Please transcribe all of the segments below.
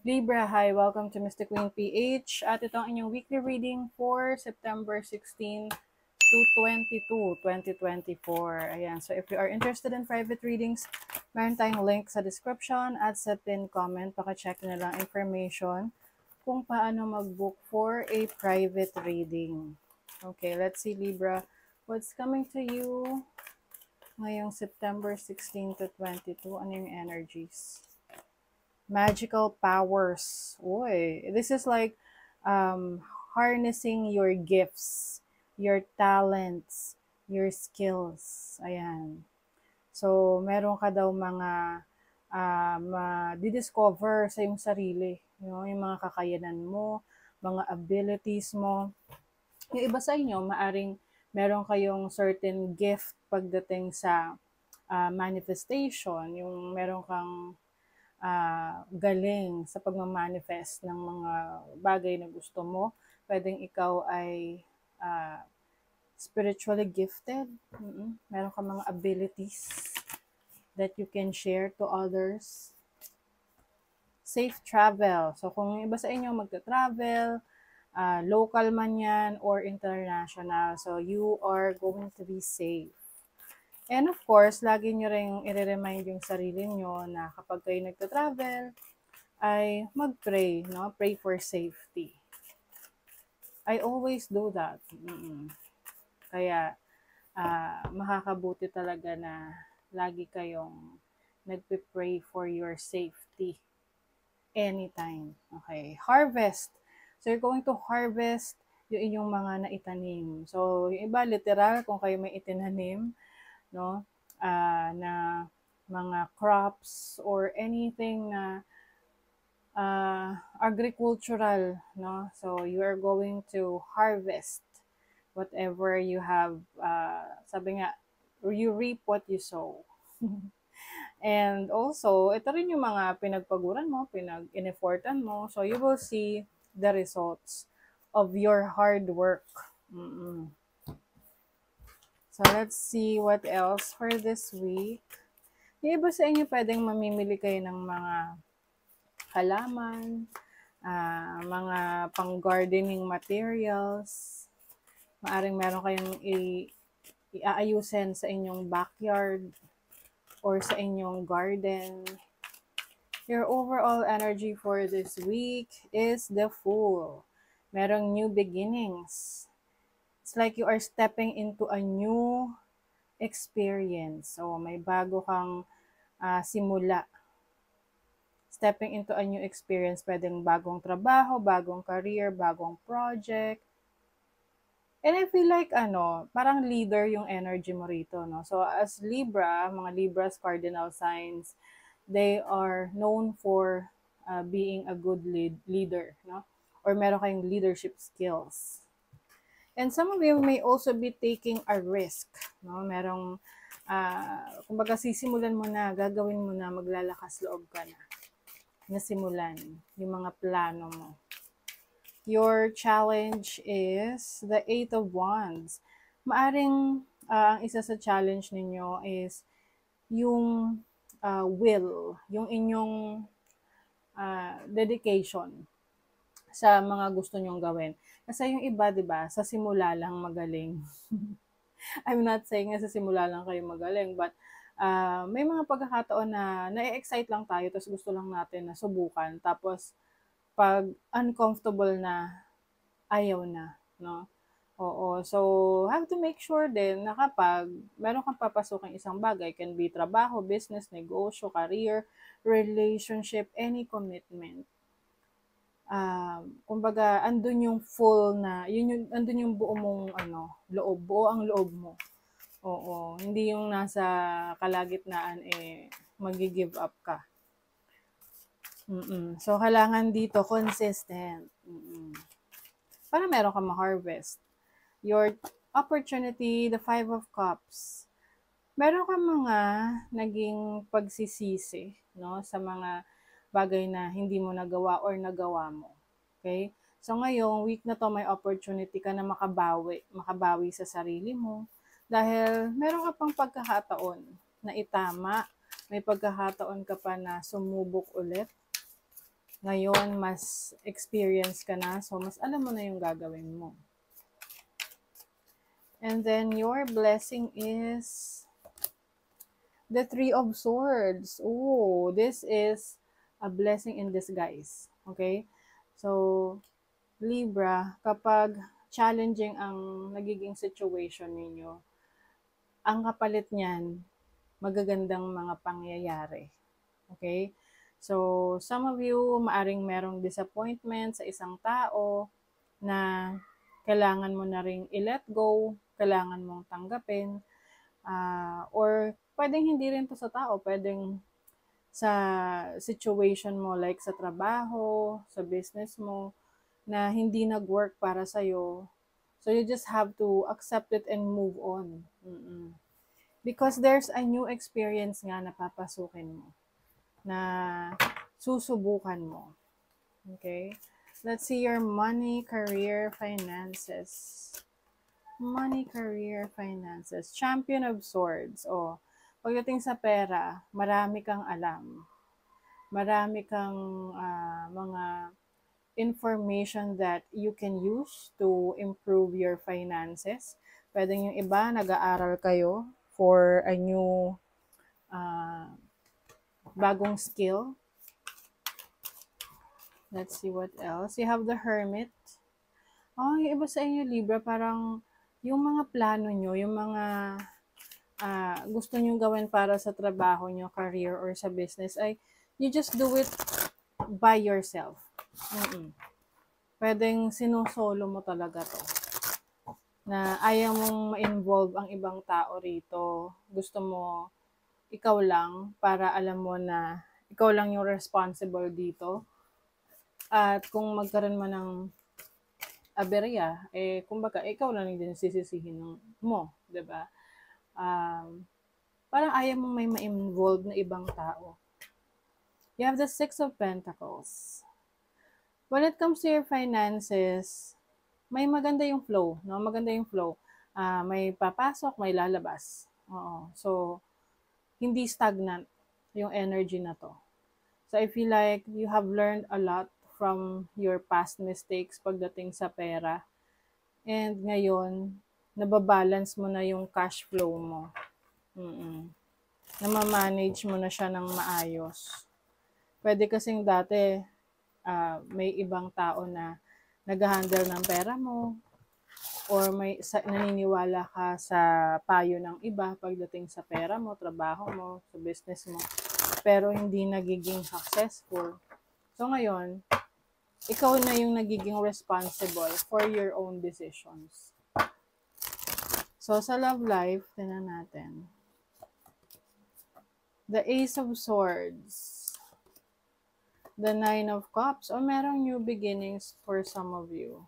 Libra, hi! Welcome to Mystic Queen PH. At ito ang inyong weekly reading for September 16 to 22, 2024. Ayan, so if you are interested in private readings, meron tayong link sa description at sa pin comment. Paka-check na lang information kung paano mag-book for a private reading. Okay, let's see Libra, what's coming to you ngayong September 16 to 22? Ano yung energies? Magical powers. Uy, this is like harnessing your gifts, your talents, your skills. Ayan. So, meron ka daw mga ma-discover sa iyong sarili. Yung mga kakayanan mo, mga abilities mo. Yung iba sa inyo, maaring meron kayong certain gift pagdating sa manifestation. Yung meron kang galing sa pagmamanifest ng mga bagay na gusto mo. Pwedeng ikaw ay spiritually gifted. Meron ka mga abilities that you can share to others. Safe travel. So kung iba sa inyo magta-travel, local man yan or international, so you are going to be safe. And of course, lagi nyo rin i-remind yung sarili nyo na kapag kayo nagta-travel, ay mag-pray, no? Pray for safety. I always do that. Kaya, makakabuti talaga na lagi kayong nagpe-pray for your safety anytime. Okay, harvest. So, you're going to harvest yung inyong mga naitanim. So, yung iba, literal, kung kayo may itinanim, no, na mga crops or anything na agricultural, no, so you are going to harvest whatever you have. Sabi nga, you reap what you sow. And also, ito rin yung mga pinagpaguran mo, pinag-ineffortan mo, so you will see the results of your hard work. So, let's see what else for this week. Yung iba sa inyo, pwedeng mamimili kayo ng mga halaman, mga pang-gardening materials. Maaring meron kayong iaayusin sa inyong backyard or sa inyong garden. Your overall energy for this week is the Fool. Merong new beginnings. It's like you are stepping into a new experience. So, may bago kang simula. Stepping into a new experience. Pwedeng bagong trabaho, bagong career, bagong project. And I feel like, parang leader yung energy mo rito, no? So, as Libra, mga Libra's cardinal signs, they are known for being a good leader, no? Or meron kayong leadership skills. And some of you may also be taking a risk, no? Merong, kumbaga sisimulan mo na, gagawin mo na, maglalakas loob ka na simulan yung mga plano mo. Your challenge is the 8 of Wands. Maaring, ang isa sa challenge ninyo is yung will, yung inyong dedication sa mga gusto nyong gawin. Kasi yung iba, di ba, sa simula lang magaling. I'm not saying na sa simula lang kayo magaling, but may mga pagkakataon na na-excite lang tayo, tapos gusto lang natin na subukan. Tapos, pag uncomfortable na, ayaw na, no? Oo, so have to make sure din na kapag meron kang papasukin isang bagay, can be trabaho, business, negosyo, career, relationship, any commitment, kumbaga, andun yung full na, andun yung buo mong, loob, buo ang loob mo. Oo, hindi yung nasa kalagitnaan, magi-give up ka. So, kailangan dito, consistent. Para meron ka ma-harvest. Your opportunity, the 5 of Cups. Meron ka mga naging pagsisisi, no, sa mga bagay na hindi mo nagawa or nagawa mo. Okay? So ngayong week na to, may opportunity ka na makabawi sa sarili mo. Dahil meron ka pang pagkakataon na itama, may pagkakataon ka pa na sumubok ulit, Ngayon, mas experience ka na, so mas alam mo na yung gagawin mo. And then, your blessing is the Three of Swords. Oh, this is a blessing in disguise. Okay? So, Libra, kapag challenging ang nagiging situation ninyo, ang kapalit niyan, magagandang mga pangyayari. Okay? So, some of you, maaring merong disappointment sa isang tao na kailangan mo na ring i-let go, kailangan mong tanggapin, or pwedeng hindi rin to sa tao, pwedeng sa situation mo, like sa trabaho, sa business mo, na hindi nag-work para sa'yo. So, you just have to accept it and move on. Because there's a new experience nga na papasukin mo, na susubukan mo. Okay? Let's see your money, career, finances. Money, career, finances. Champion of Swords. Oh, pagdating sa pera, marami kang alam. Marami kang mga information that you can use to improve your finances. Pwedeng yung iba, nag-aaral kayo for a new bagong skill. Let's see what else. You have the Hermit. Oh, yung iba sa inyo, Libra, parang yung mga plano nyo, yung mga gusto nyo gawin para sa trabaho nyo, career, or sa business, ay you just do it by yourself. Pwedeng sinusolo mo talaga to. Na ayaw mong ma-involve ang ibang tao rito. Gusto mo ikaw lang para alam mo na ikaw lang yung responsible dito. At kung magkaroon mo ng aberya, kumbaga, ikaw lang din sisisihin mo, diba? Parang ayaw mong may ma-involve na ibang tao. You have the Six of Pentacles. When it comes to your finances, may maganda yung flow, no? Maganda yung flow. May papasok, may lalabas. Oo. So, hindi stagnant yung energy na to. So, I feel like you have learned a lot from your past mistakes pagdating sa pera. And ngayon, nababalance mo na yung cash flow mo. Namamanage mo na siya ng maayos. Pwede kasing dati, may ibang tao na nag-handle ng pera mo, or naniniwala ka sa payo ng iba pagdating sa pera mo, trabaho mo, sa business mo, pero hindi nagiging successful. So ngayon, ikaw na yung nagiging responsible for your own decisions. So sa love life, tingnan natin. The Ace of Swords. The Nine of Cups. O merong new beginnings for some of you.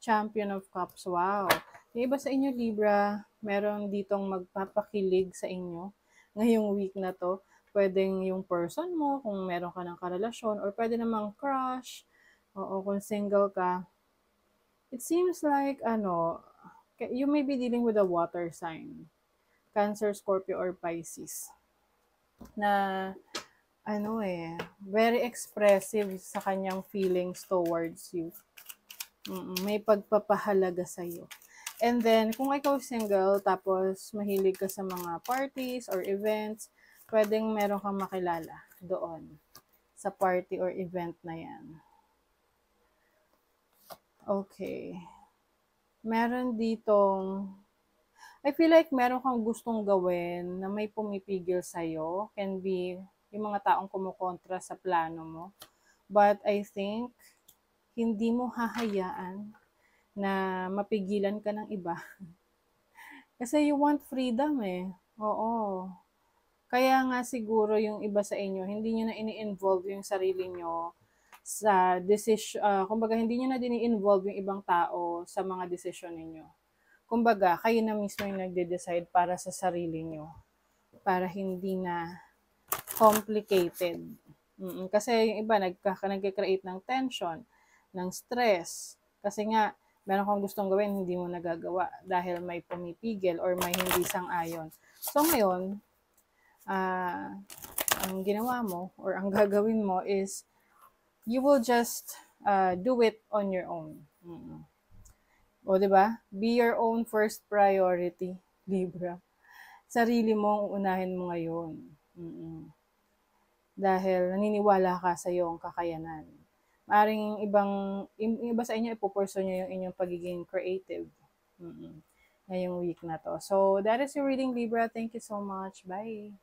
Champion of Cups. Wow. Yung iba sa inyo, Libra, meron ditong magpapakilig sa inyo ngayong week na to. Pwedeng yung person mo, kung meron ka ng karelasyon, or pwede namang crush, o kung single ka. It seems like, you may be dealing with a water sign. Cancer, Scorpio, or Pisces. Na, very expressive sa kanyang feelings towards you. May pagpapahalaga sa'yo. And then, kung ikaw single, tapos mahilig ka sa mga parties or events, pwedeng meron kang makilala doon sa party or event na yan. Okay. Meron ditong, I feel like meron kang gustong gawin na may pumipigil sa'yo. Can be yung mga taong kumukontra sa plano mo. But I think, hindi mo hahayaan na mapigilan ka ng iba. Kasi you want freedom Oo. Kaya nga siguro yung iba sa inyo, hindi nyo na ini-involve yung sarili nyo sa decision. Kumbaga, hindi nyo na dini-involve yung ibang tao sa mga decision ninyo. Kumbaga, kayo na mismo yung nagde-decide para sa sarili nyo. Para hindi na complicated. Kasi yung iba, nagkakreate ng tension, ng stress. Kasi nga, meron kang gustong gawin, hindi mo nagagawa dahil may pumipigil or may hindi sang-ayon. So ngayon, ang ginawa mo or ang gagawin mo is you will just do it on your own. O, di ba? Be your own first priority, Libra. Sarili mo ang uunahin mo ngayon. Dahil naniniwala ka sa iyong kakayanan. Maaring iba sa inyo, ipupurso nyo yung inyong pagiging creative. Ngayong week na to. So, that is your reading, Libra. Thank you so much. Bye!